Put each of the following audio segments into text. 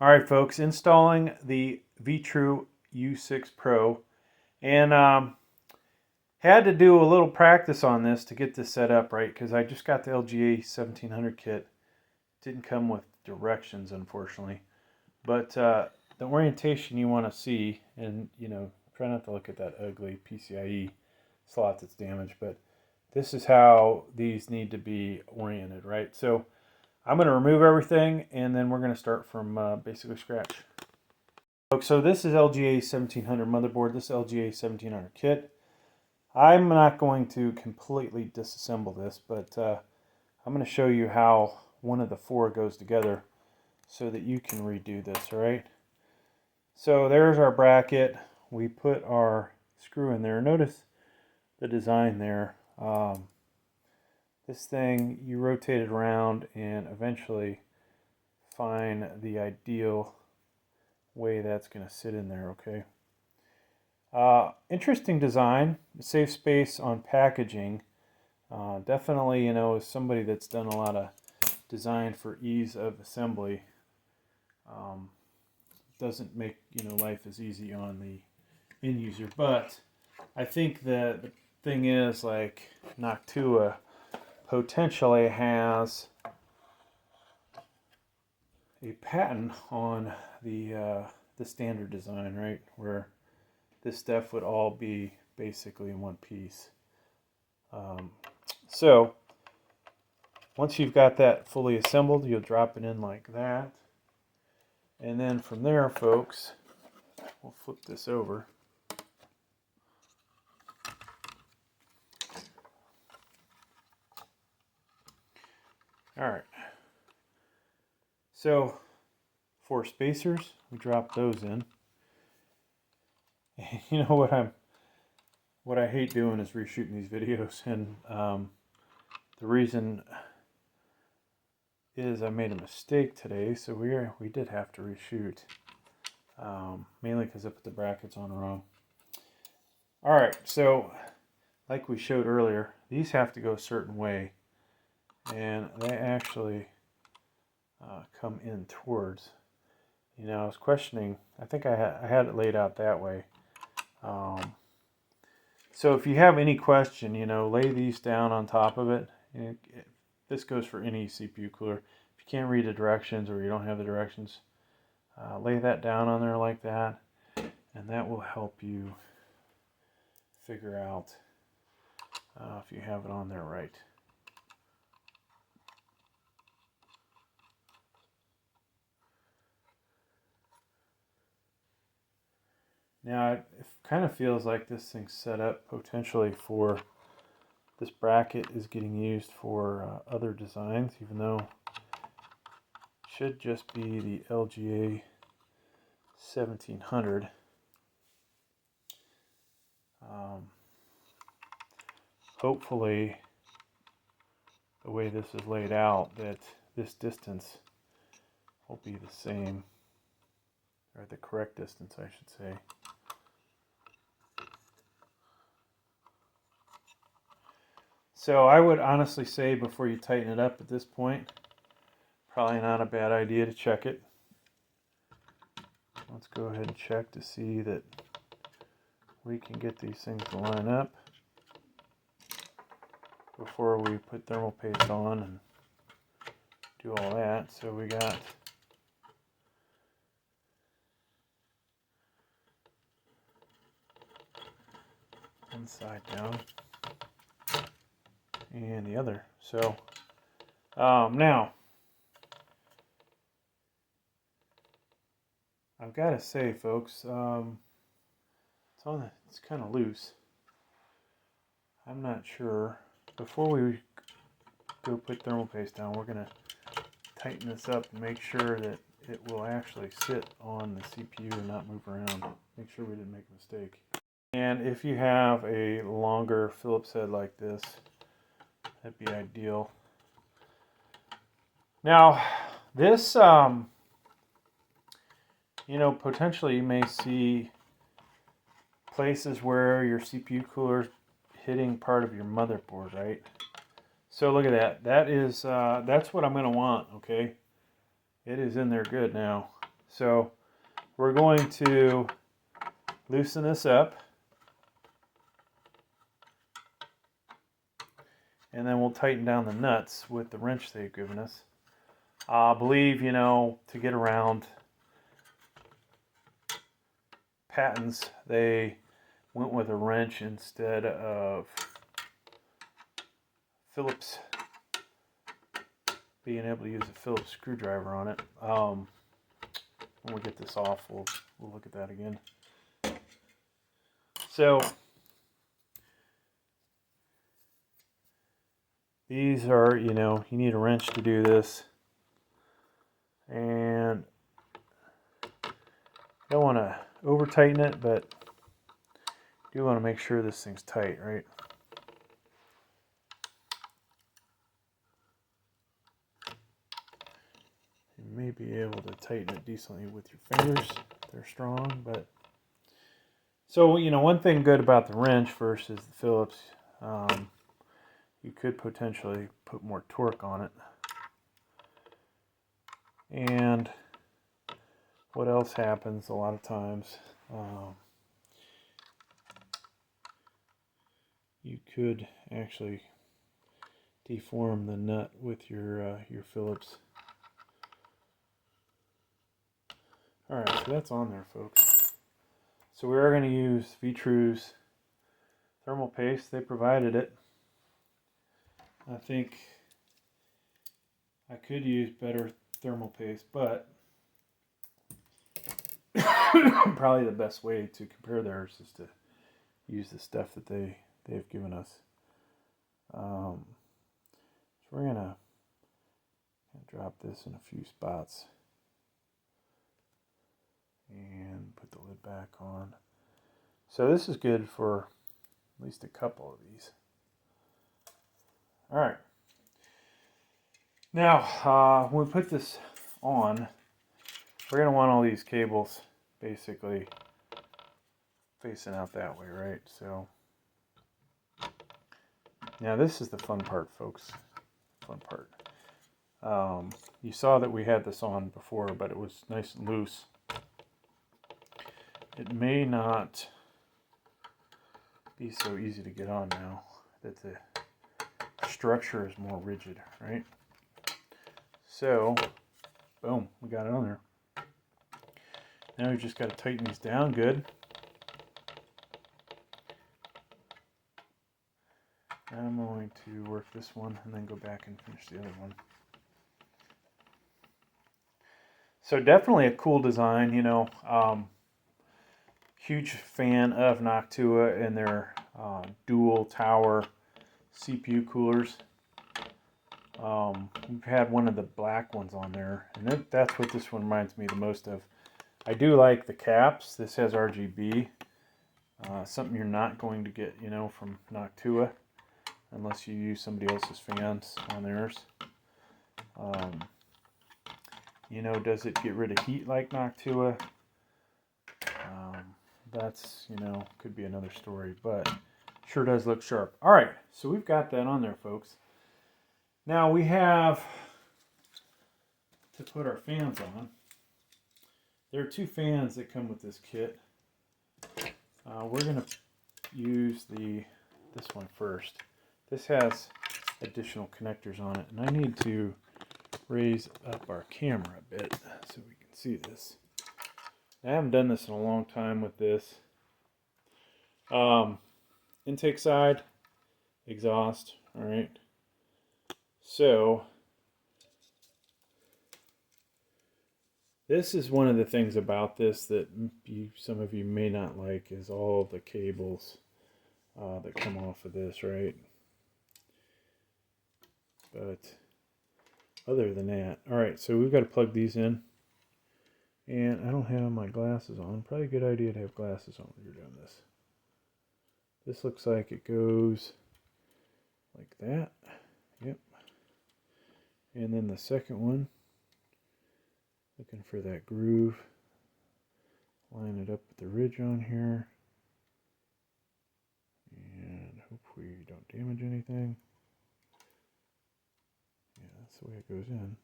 Alright folks, installing the Vetroo U6 Pro, and had to do a little practice on this to get this set up right, because I just got the LGA 1700 kit. Didn't come with directions, unfortunately, but the orientation you want to see, and try not to look at that ugly PCIe slot that's damaged, but this is how these need to be oriented, right? So I'm going to remove everything, and then we're going to start from basically scratch. So this is LGA 1700 motherboard, this LGA 1700 kit. I'm not going to completely disassemble this, but I'm going to show you how one of the four goes together so that you can redo this, all right? So there's our bracket. We put our screw in there. Notice the design there. This thing, you rotate it around and eventually find the ideal way that's going to sit in there, okay? Interesting design, saves space on packaging. Definitely, as somebody that's done a lot of design for ease of assembly, doesn't make life as easy on the end user. But I think that the thing is, like, Noctua potentially has a patent on the standard design, right, where this stuff would all be basically in one piece. So once you've got that fully assembled, you'll drop it in like that, and then from there, folks, we'll flip this over. All right. So for spacers, we drop those in. And you know what I hate doing is reshooting these videos, and the reason is I made a mistake today, so we did have to reshoot, mainly because I put the brackets on wrong. All right, so like we showed earlier, these have to go a certain way, and they actually come in towards. I was questioning. I think I had it laid out that way. So if you have any question, lay these down on top of it. This goes for any CPU cooler. If you can't read the directions or you don't have the directions, lay that down on there like that, and that will help you figure out if you have it on there right. Now it kind of feels like this thing's set up potentially for, this bracket is getting used for other designs, even though it should just be the LGA 1700. Hopefully the way this is laid out, that this distance will be the same, or the correct distance, I should say. So I would honestly say, before you tighten it up at this point, probably not a bad idea to check it. Let's go ahead and check to see that we can get these things to line up before we put thermal paste on and do all that. So we got one side down and the other. So now I've got to say, folks, it's kind of loose. I'm not sure. Before we go put thermal paste down, we're going to tighten this up and make sure that it will actually sit on the CPU and not move around. Make sure we didn't make a mistake. And if you have a longer Phillips head like this, that'd be ideal. Now, this, potentially you may see places where your CPU cooler's hitting part of your motherboard, right? So look at that. That is, that's what I'm going to want, okay? It is in there good now. So we're going to loosen this up, and then we'll tighten down the nuts with the wrench they've given us. I believe, you know, to get around patents, they went with a wrench instead of Phillips, being able to use a Phillips screwdriver on it. When we get this off, we'll look at that again. So these are, you know, you need a wrench to do this, and you don't want to over tighten it, but you do want to make sure this thing's tight, right? You may be able to tighten it decently with your fingers. They're strong, but so, you know, one thing good about the wrench versus the Phillips, you could potentially put more torque on it. And what else happens a lot of times, you could actually deform the nut with your Phillips. Alright, so that's on there, folks. So we are going to use Vetroo's thermal paste. They provided it. I think I could use better thermal paste, but probably the best way to compare theirs is to use the stuff that they've given us. So we're going to drop this in a few spots and put the lid back on. So this is good for at least a couple of these. All right. Now, when we put this on, we're going to want all these cables basically facing out that way, right? So now this is the fun part, folks. Fun part. You saw that we had this on before, but it was nice and loose. It may not be so easy to get on now that the structure is more rigid, right? So, boom, we got it on there. Now we just got to tighten these down good. I'm going to work this one and then go back and finish the other one. So definitely a cool design, you know. Huge fan of Noctua and their dual tower CPU coolers. We've had one of the black ones on there, and that's what this one reminds me the most of. I do like the caps. This has RGB, something you're not going to get, you know, from Noctua unless you use somebody else's fans on theirs. You know, does it get rid of heat like Noctua? That's, you know, could be another story, but sure does look sharp. All right, so we've got that on there, folks. Now we have to put our fans on. There are two fans that come with this kit. We're going to use this one first. This has additional connectors on it, and I need to raise up our camera a bit so we can see this. I haven't done this in a long time with this. Intake side, exhaust, all right. So this is one of the things about this that some of you may not like, is all the cables that come off of this, right? But other than that, all right, so we've got to plug these in. And I don't have my glasses on. Probably a good idea to have glasses on when you're doing this. This looks like it goes like that. Yep. And then the second one, looking for that groove. Line it up with the ridge on here. And hope we don't damage anything. Yeah, that's the way it goes in.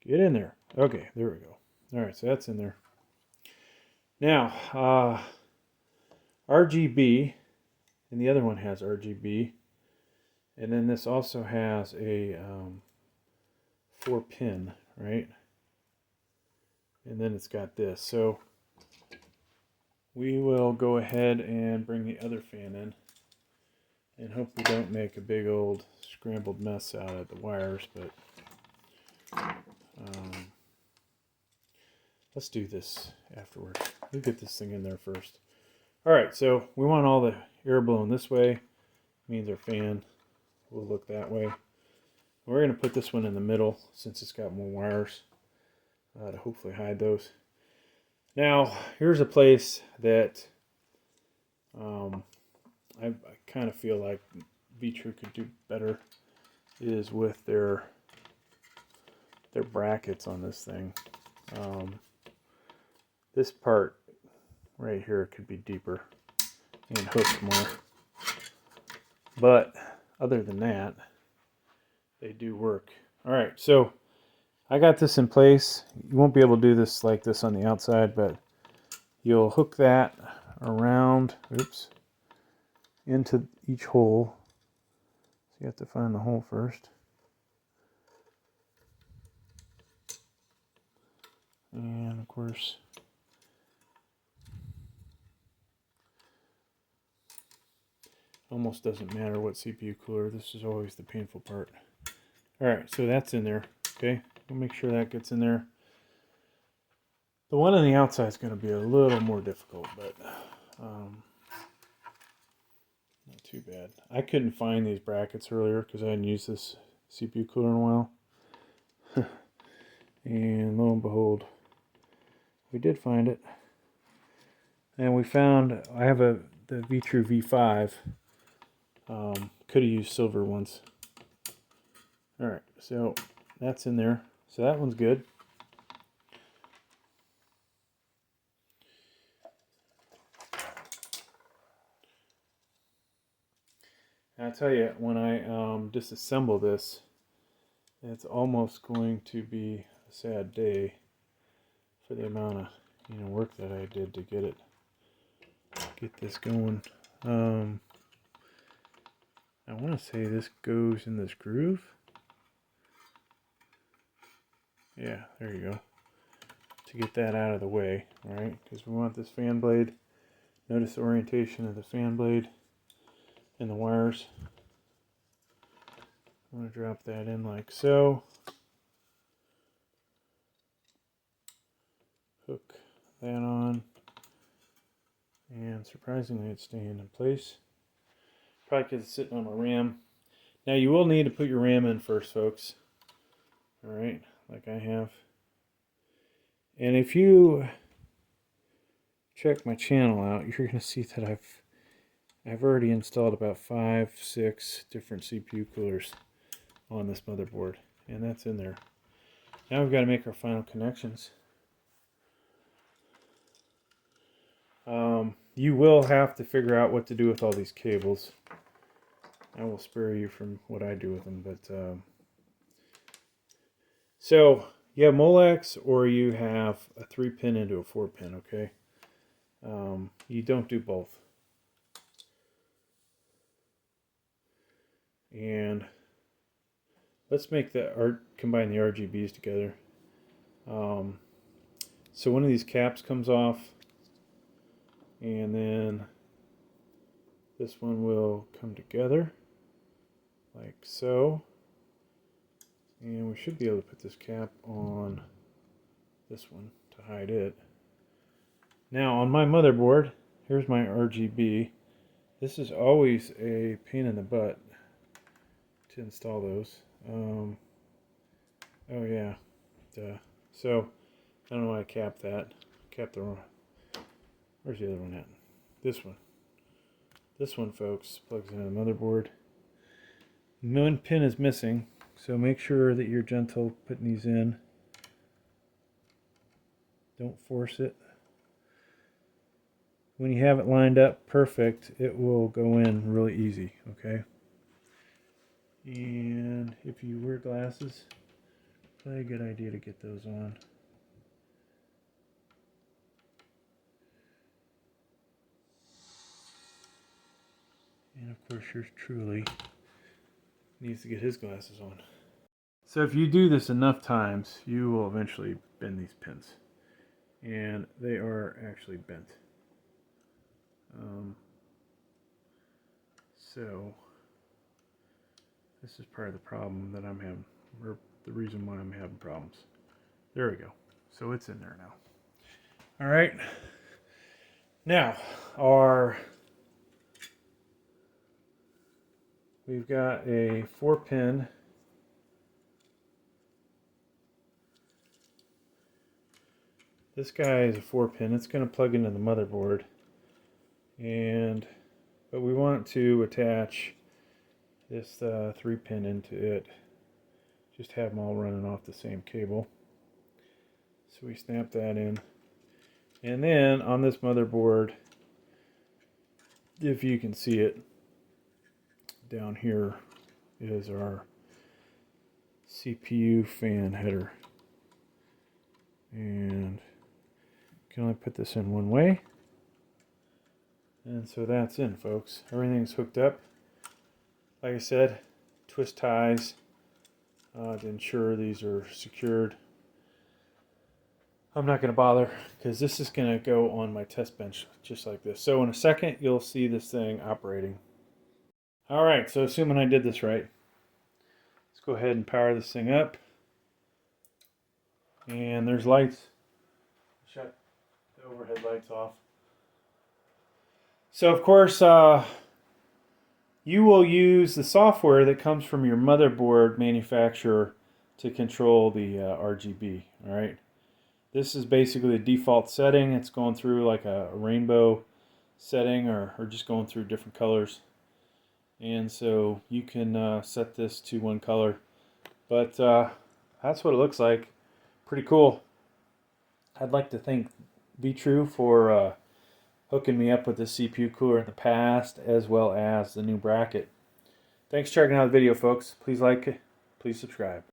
Get in there. Okay, there we go. All right, so that's in there. Now, RGB, and the other one has RGB, and then this also has a 4-pin, right? And then it's got this. So we will go ahead and bring the other fan in and hope we don't make a big old scrambled mess out of the wires, but let's do this afterwards. We'll get this thing in there first. Alright, so we want all the air blowing this way. Means our fan will look that way. We're going to put this one in the middle since it's got more wires to hopefully hide those. Now, here's a place that I kind of feel like Vetroo could do better, is with their brackets on this thing. This part right here could be deeper and hooked more. But other than that, they do work. Alright, so I got this in place. You won't be able to do this like this on the outside, but you'll hook that around, oops, into each hole. So you have to find the hole first. And of course, almost doesn't matter what CPU cooler. This is always the painful part. Alright, so that's in there. Okay, we'll make sure that gets in there. The one on the outside is going to be a little more difficult, but not too bad. I couldn't find these brackets earlier because I hadn't used this CPU cooler in a while. And lo and behold, we did find it. And we found, I have the Vetroo V5. Could have used silver ones. Alright, so that's in there. So that one's good. And I'll tell you, when I disassemble this, it's almost going to be a sad day for the amount of work that I did to get this going. I want to say this goes in this groove. Yeah, there you go. To get that out of the way, right? Because we want this fan blade. Notice the orientation of the fan blade and the wires. I'm going to drop that in like so. Hook that on. And surprisingly, it's staying in place. Probably because it's sitting on my RAM. Now you will need to put your RAM in first, folks. Alright, like I have. And if you check my channel out, you're going to see that I've already installed about 5-6 different CPU coolers on this motherboard. And that's in there. Now we've got to make our final connections. You will have to figure out what to do with all these cables. I will spare you from what I do with them, but so you have Molex or you have a 3-pin into a 4-pin, okay? You don't do both. And let's make combine the RGBs together. So one of these caps comes off, and then this one will come together like so. And we should be able to put this cap on this one to hide it. Now on my motherboard, here's my RGB. This is always a pain in the butt to install those. Oh yeah, duh. So I don't know why I capped that. Capped the wrong. Where's the other one at? This one. This one, folks, plugs into the motherboard. One pin is missing, so make sure that you're gentle putting these in. Don't force it. When you have it lined up perfect, it will go in really easy, okay? And if you wear glasses, probably a good idea to get those on. of course, yours truly needs to get his glasses on. So if you do this enough times, you will eventually bend these pins. And they are actually bent. So this is part of the problem that I'm having, or the reason why I'm having problems. There we go. So it's in there now. All right. Now, we've got a 4-pin This guy is a 4-pin. It's going to plug into the motherboard, but we want to attach this 3-pin into it. Just have them all running off the same cable. So we snap that in, and then on this motherboard, if you can see it, down here is our CPU fan header, and can only put this in one way, and so that's in, folks. Everything's hooked up. Like I said, twist ties to ensure these are secured. I'm not going to bother because this is going to go on my test bench just like this. So in a second you'll see this thing operating. Alright, so assuming I did this right, let's go ahead and power this thing up. And there's lights. Shut the overhead lights off. So of course you will use the software that comes from your motherboard manufacturer to control the RGB. Alright, this is basically the default setting. It's going through like a rainbow setting, or just going through different colors. And so you can set this to one color, but that's what it looks like. Pretty cool. I'd like to thank Vetroo for hooking me up with this CPU cooler in the past, as well as the new bracket. Thanks for checking out the video, folks. Please like, please subscribe.